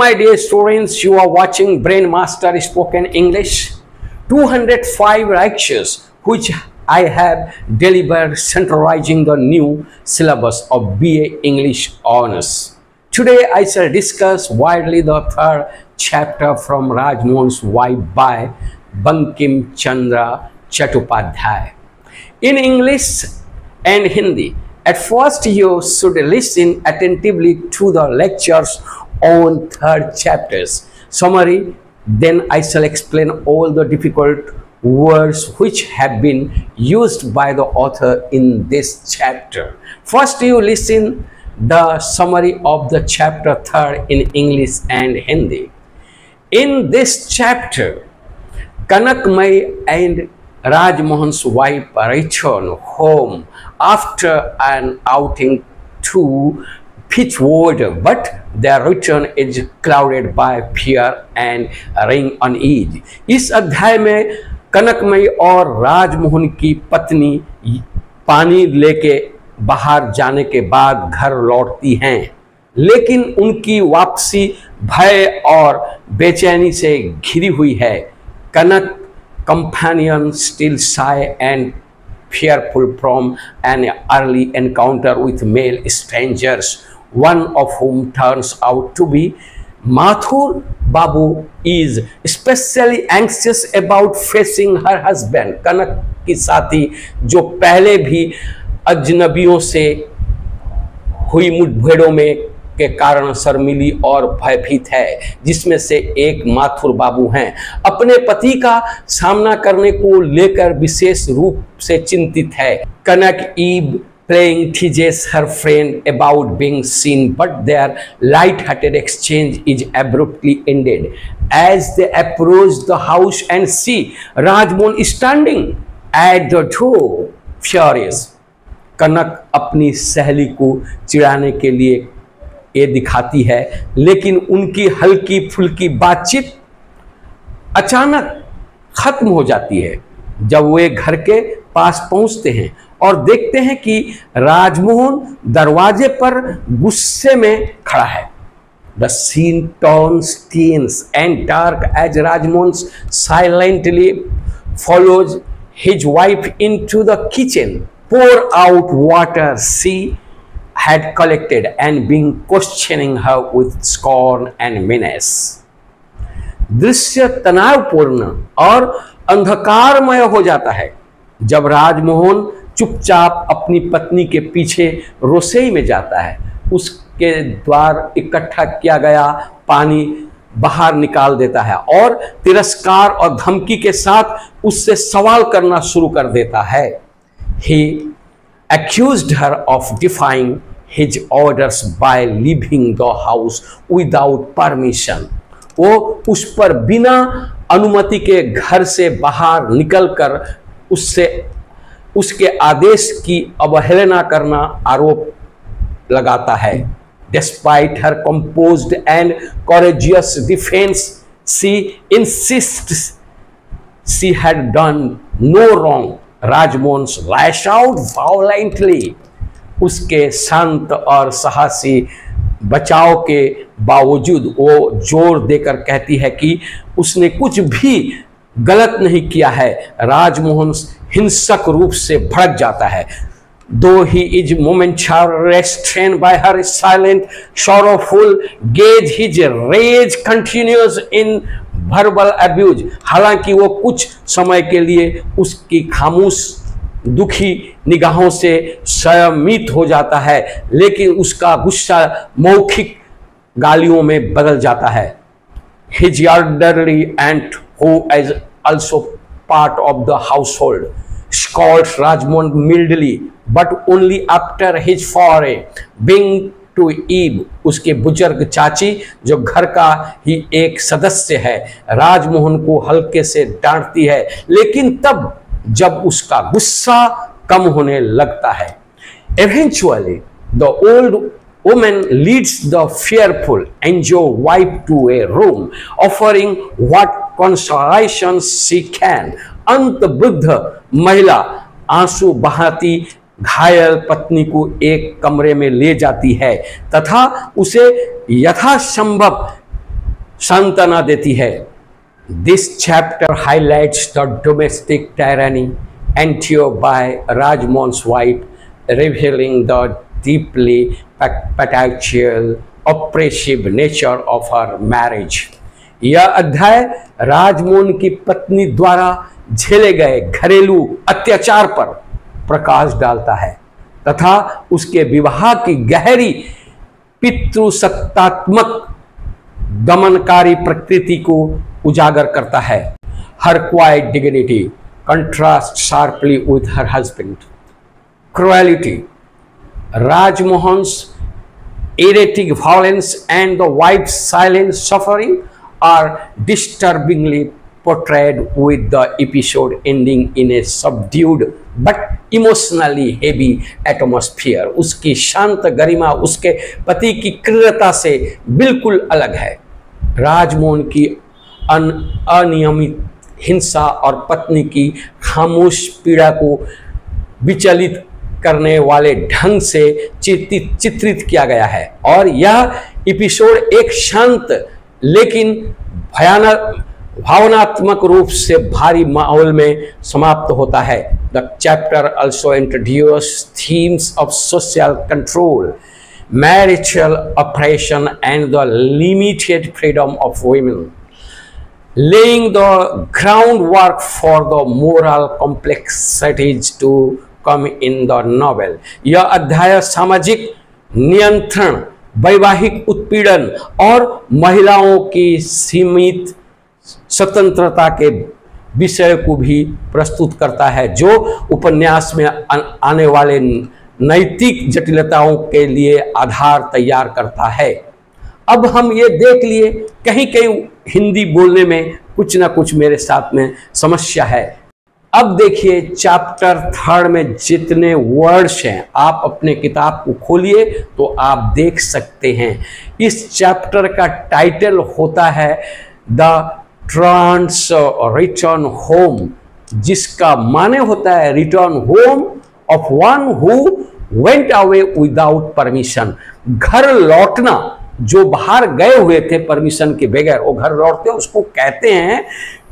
My dear students, you are watching Brain Master Spoken English. 205 lectures which I have delivered centralizing the new syllabus of BA English Honours. Today I shall discuss widely the third chapter from Rajmohan's Wife by Bankim Chandra Chattopadhyay. In English and Hindi, at first you should listen attentively to the lectures on third chapters summary, then I shall explain all the difficult words which have been used by the author in this chapter. First you listen the summary of the chapter third in English and Hindi. In this chapter, Kanakmai and Rajmohan's wife return home after an outing to Pitchwater, but their return is clouded by fear and ring unease. इस अध्याय में कनकमयी और राजमोहन की पत्नी पानी लेके बाहर जाने के बाद घर लौटती हैं, लेकिन उनकी वापसी भय और बेचैनी से घिरी हुई है. कनक companion still shy and fearful from an early encounter with male strangers, one of whom turns out to be Mathur Babu, is especially anxious about facing her husband. कनक की साथी जो पहले भी अजनबियों से हुई मुठभेड़ों में के कारण शर्मिली और भयभीत है, जिसमें से एक माथुर बाबू हैं, अपने पति का सामना करने को लेकर विशेष रूप से चिंतित है. कनक ewe playing teases her friend about being seen, but their light-hearted exchange is abruptly ended as they approach the house and see Rajmohan standing at the door, furious. कनक अपनी सहेली को चिढ़ाने के लिए ये दिखाती है, लेकिन उनकी हल्की फुल्की बातचीत अचानक खत्म हो जाती है जब वे घर के पास पहुंचते हैं और देखते हैं कि राजमोहन दरवाजे पर गुस्से में खड़ा है. The scene turns tense and dark as Rajmohan silently follows his wife into the kitchen, pour out water she had collected and being questioning her with scorn and menace. दृश्य तनावपूर्ण और अंधकारमय हो जाता है जब राजमोहन चुपचाप अपनी पत्नी के पीछे रसोई में जाता है. उसके द्वार इकट्ठा किया गया पानी बाहर निकाल देता है और तिरस्कार और धमकी के साथ उससे सवाल करना शुरू कर देता है. He accused her of defying his orders by leaving the house without permission. वो उस पर बिना अनुमति के घर से बाहर निकलकर उसके आदेश की अवहेलना करना आरोप लगाता है. Despite her composed and courageous defense, she insists she had done no wrong. Rajmohan lash out violently. उसके शांत और साहसी बचाव के बावजूद वो जोर देकर कहती है कि उसने कुछ भी गलत नहीं किया है. राजमोहन हिंसक रूप से भड़क जाता है. Though he is momentarily restrained by her silent, sorrowful gaze, his rage continues in verbal abuse. हालांकि वो कुछ समय के लिए उसकी खामोश दुखी निगाहों से संयमित हो जाता है, लेकिन उसका गुस्सा मौखिक गालियों में बदल जाता है. His elderly aunt, who is also part of the household, scolds Rajmohan mildly, but only after his foray. Being to Eve, उसके बुजुर्ग चाची जो घर का ही एक सदस्य है, राजमोहन को हल्के से डांटती है, लेकिन तब जब उसका गुस्सा कम होने लगता है. Eventually, the old woman leads the fearful injured wife to a room, offering what consolation she can. अंत वृद्ध महिला आंसू बहाती घायल पत्नी को एक कमरे में ले जाती है तथा उसे यथासंभव सांत्वना देती है। This chapter highlights the domestic tyranny endured by Rajmohan's wife, revealing the deeply patriarchal, oppressive nature of her marriage. यह अध्याय राजमोहन की पत्नी द्वारा झेले गए घरेलू अत्याचार पर प्रकाश डालता है तथा उसके विवाह की गहरी पितृसत्तात्मक दमनकारी प्रकृति को उजागर करता है। Her quiet dignity contrasts sharply with her husband. Cruelty, Rajmohan's erratic violence and the wife's silent suffering are disturbingly portrayed, with the episode ending in a subdued but emotionally heavy atmosphere. उसकी शांत गरिमा उसके पति की क्रूरता से बिल्कुल अलग है। राजमोहन की अनियमित हिंसा और पत्नी की खामोश पीड़ा को विचलित करने वाले ढंग से चित्रित किया गया है और यह एपिसोड एक शांत लेकिन भावनात्मक रूप से भारी माहौल में समाप्त होता है। The chapter also introduce themes of social control, marital operation and the limited freedom of women, laying the groundwork for the moral complexities to come in the novel. यह अध्याय सामाजिक नियंत्रण, वैवाहिक उत्पीड़न और महिलाओं की सीमित स्वतंत्रता के विषय को भी प्रस्तुत करता है, जो उपन्यास में आने वाले नैतिक जटिलताओं के लिए आधार तैयार करता है। अब हम ये देख लिए कहीं कहीं हिंदी बोलने में कुछ ना कुछ मेरे साथ में समस्या है। अब देखिए चैप्टर 3 में जितने वर्ड्स हैं, आप अपने किताब को खोलिए तो आप देख सकते हैं। इस चैप्टर का टाइटल होता है द ट्रांस रिटर्न होम, जिसका माने होता है return home of one who went away without permission. घर लौटना, जो बाहर गए हुए थे परमिशन के बगैर वो घर लौटते हैं, उसको कहते हैं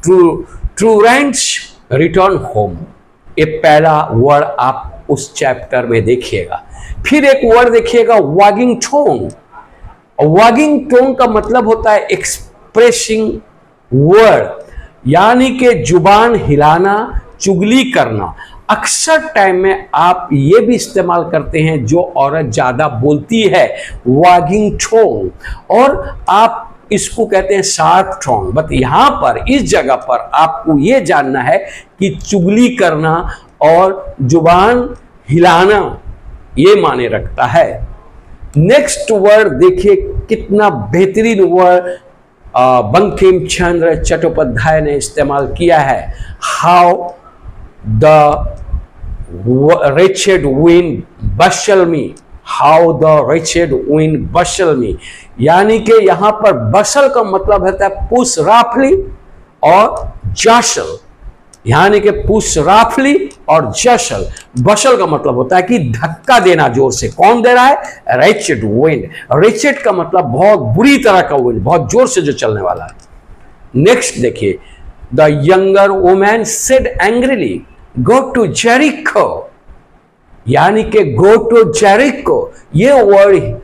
ट्रूरेंट्स रिटर्न होम। ये पहला वर्ड आप उस चैप्टर में देखिएगा। फिर एक वर्ड देखिएगा वागिंग टोन। वागिंग टोन का मतलब होता है एक्सप्रेसिंग वर्ड, यानी कि जुबान हिलाना, चुगली करना। अक्सर टाइम में आप ये भी इस्तेमाल करते हैं जो औरत ज़्यादा बोलती है, वागिंग टोन, और आप इसको कहते हैं शार्प टोन। बट यहाँ पर इस जगह पर आपको ये जानना है कि चुगली करना और जुबान हिलाना ये माने रखता है। नेक्स्ट वर्ड देखिए कितना बेहतरीन वर्ड बंकिम चंद्र चट्टोपाध्याय ने इस्तेमाल किया है। How the wretched wind bustle me, how the wretched wind bustle me, यानी कि यहाँ पर बसल का मतलब होता है पुश राफली और जसल, यानी कि पुश राफली और जसल। बसल का मतलब होता है कि धक्का देना जोर से। कौन दे रहा है? wretched wind। wretched का मतलब बहुत बुरी तरह का wind, बहुत जोर से जो चलने वाला है। नेक्स्ट देखिए the younger woman said angrily go to Jericho, यानी कि गो टू जेरिको। ये वर्ड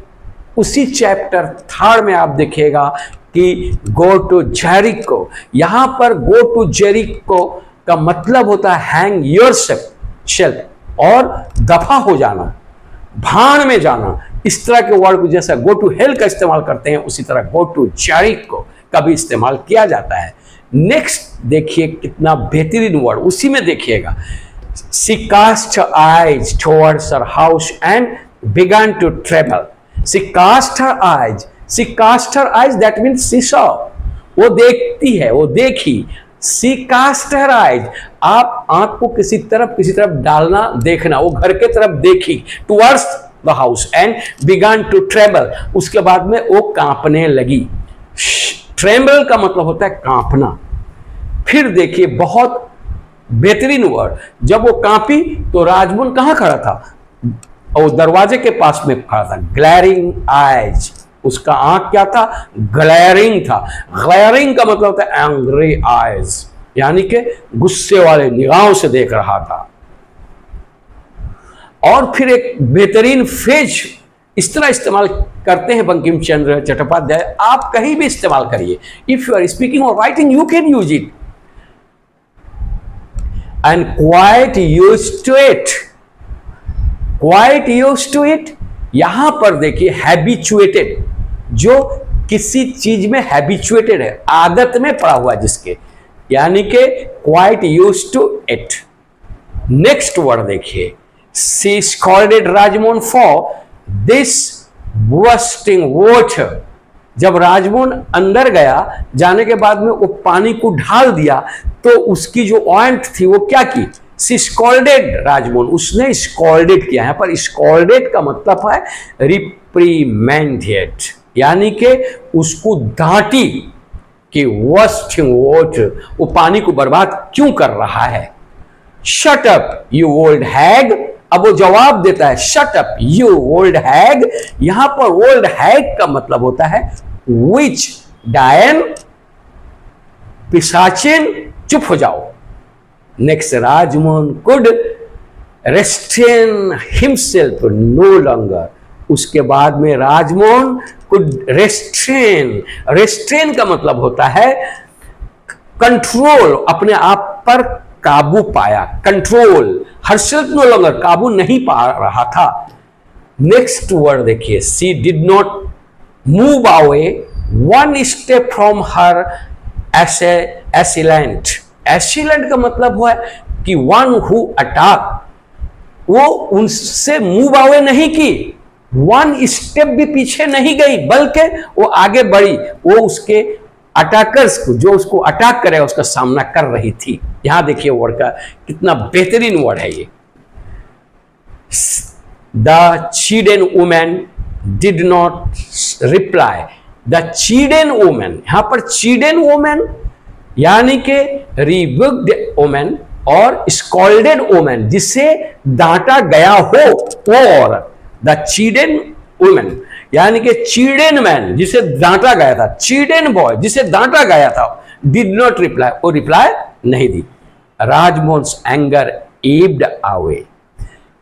उसी चैप्टर 3 में आप देखिएगा कि गो टू जेरिको। यहां पर गो टू जेरिको का मतलब होता है हैंग योरसेल्फ और दफा हो जाना, भाड़ में जाना। इस तरह के वर्ड को जैसा गो टू हेल का इस्तेमाल करते हैं उसी तरह गो टू जेरिको का भी इस्तेमाल किया जाता है। नेक्स्ट देखिए कितना बेहतरीन वर्ड, उसी में देखिएगा she cast her eyes towards her house and began to tremble. She cast her eyes, she cast her eyes, that means she saw, वो देखती है, वो देखी। she cast her eyes, आप आंख को किसी तरफ डालना, देखना, वो घर के तरफ देखी, towards the house and began to tremble, उसके बाद में वो कांपने लगी। ट्रेम्बल का मतलब होता है कांपना। फिर देखिए बहुत बेहतरीन वर्ड, जब वो कांपी तो राजमोहन कहां खड़ा था? और दरवाजे के पास में खड़ा था। ग्लैरिंग आइज, उसका आंख क्या था? ग्लेयरिंग था। ग्लेयरिंग का मतलब होता है एंग्री आईज, यानी कि गुस्से वाले निगाहों से देख रहा था। और फिर एक बेहतरीन फ्रेज इस तरह इस्तेमाल करते हैं बंकिम चंद्र चट्टोपाध्याय, आप कहीं भी इस्तेमाल करिए। इफ यू आर स्पीकिंग और writing you can use it. And quite used to it, quite used to it, यहां पर देखिए हैबिचुएटेड, जो किसी चीज में हैबिचुएटेड है, आदत में पड़ा हुआ जिसके, यानी कि quite used to it. Next word देखिए, she scolded Rajmohan for this busting water. जब राजमोहन अंदर गया, जाने के बाद में वो पानी को ढाल दिया, तो उसकी जो ऑइंट थी वो क्या की? शी स्कॉल्डेड राजमोहन, उसने स्कॉल्डेड किया। यहां पर स्कॉल्डेड का मतलब है रिप्रीमेंडेड, यानी कि उसको डांटी कि वेस्टिंग वाटर, वो पानी को बर्बाद क्यों कर रहा है। शट अप यू ओल्ड हैग, अब वो जवाब देता है शट अप यू ओल्ड हैग। यहां पर ओल्ड हैग का मतलब होता है विच डायन, पिशाचिन, चुप हो जाओ। Next, Rajmohan could restrain himself no longer, उसके बाद में राजमोहन कुड रेस्ट्रेन, रेस्ट्रेन का मतलब होता है कंट्रोल, अपने आप पर काबू पाया, कंट्रोल, हर्षित नो लॉन्गर, काबू नहीं पा रहा था। नेक्स्ट वर्ड देखिए, she did not move away one step from her assailant. Assailant का मतलब हुआ कि वन हु अटैक, वो उनसे मूव अवे नहीं की, वन स्टेप भी पीछे नहीं गई, बल्कि वो आगे बढ़ी, वो उसके अटैकर्स को, जो उसको अटैक करेगा, उसका सामना कर रही थी। यहां देखिए वर्ड का कितना बेहतरीन वर्ड है ये। The chidden women did not reply, the chidden women, यहां पर चीडन वुमेन यानी कि रिबुक्ड वुमेन और स्कॉल्डेड वुमेन, जिसे डांटा गया हो, और द चीडन वुमेन यानी कि चीडन मैन, जिसे डांटा गया था, चीडन बॉय, जिसे डांटा गया था, डिड नॉट रिप्लाई, वो रिप्लाई नहीं दी। Rajmohan's anger ebbed away,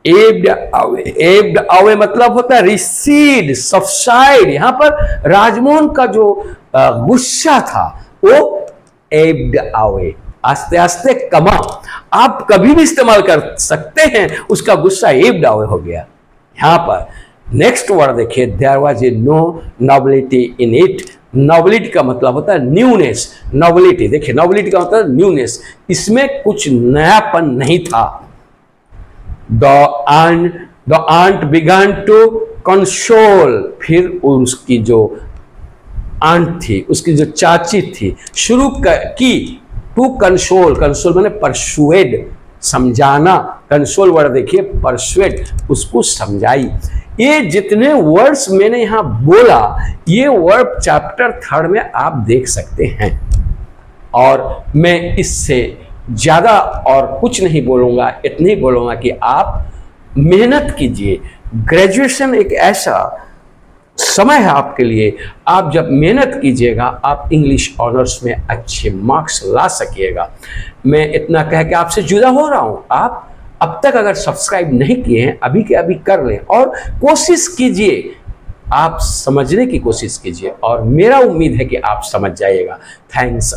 ebbed away, ebbed away मतलब होता है रिसीड, सबसाइड। यहां पर राजमोहन का जो गुस्सा था वो एब्ड अवे, आस्ते आस्ते कमा। आप कभी भी इस्तेमाल कर सकते हैं, उसका गुस्सा एब्ड अवे हो गया। यहां पर नेक्स्ट वर्ड देखिए, there was a no nobility in it. Nobility का मतलब होता है न्यूनेस, नॉबिलिटी देखिए, नॉबिलिटी का मतलब न्यूनेस, इसमें कुछ नयापन नहीं था। The aunt began to console, फिर उसकी जो आंट थी, उसकी जो चाची थी, शुरू की टू कंसोल, कंसोल माने परसुएड, समझाना, कंसोल वर्ड देखिए, परसुएड, उसको समझाई। ये जितने वर्ड्स मैंने यहां बोला, ये वर्ड चैप्टर 3 में आप देख सकते हैं, और मैं इससे ज्यादा और कुछ नहीं बोलूंगा, इतना ही बोलूंगा कि आप मेहनत कीजिए। ग्रेजुएशन एक ऐसा समय है आपके लिए, आप जब मेहनत कीजिएगा, आप इंग्लिश ऑनर्स में अच्छे मार्क्स ला सकिएगा। मैं इतना कह के आपसे जुदा हो रहा हूं। आप अब तक अगर सब्सक्राइब नहीं किए हैं, अभी के अभी कर लें और कोशिश कीजिए, आप समझने की कोशिश कीजिए, और मेरा उम्मीद है कि आप समझ जाइएगा। थैंक्स।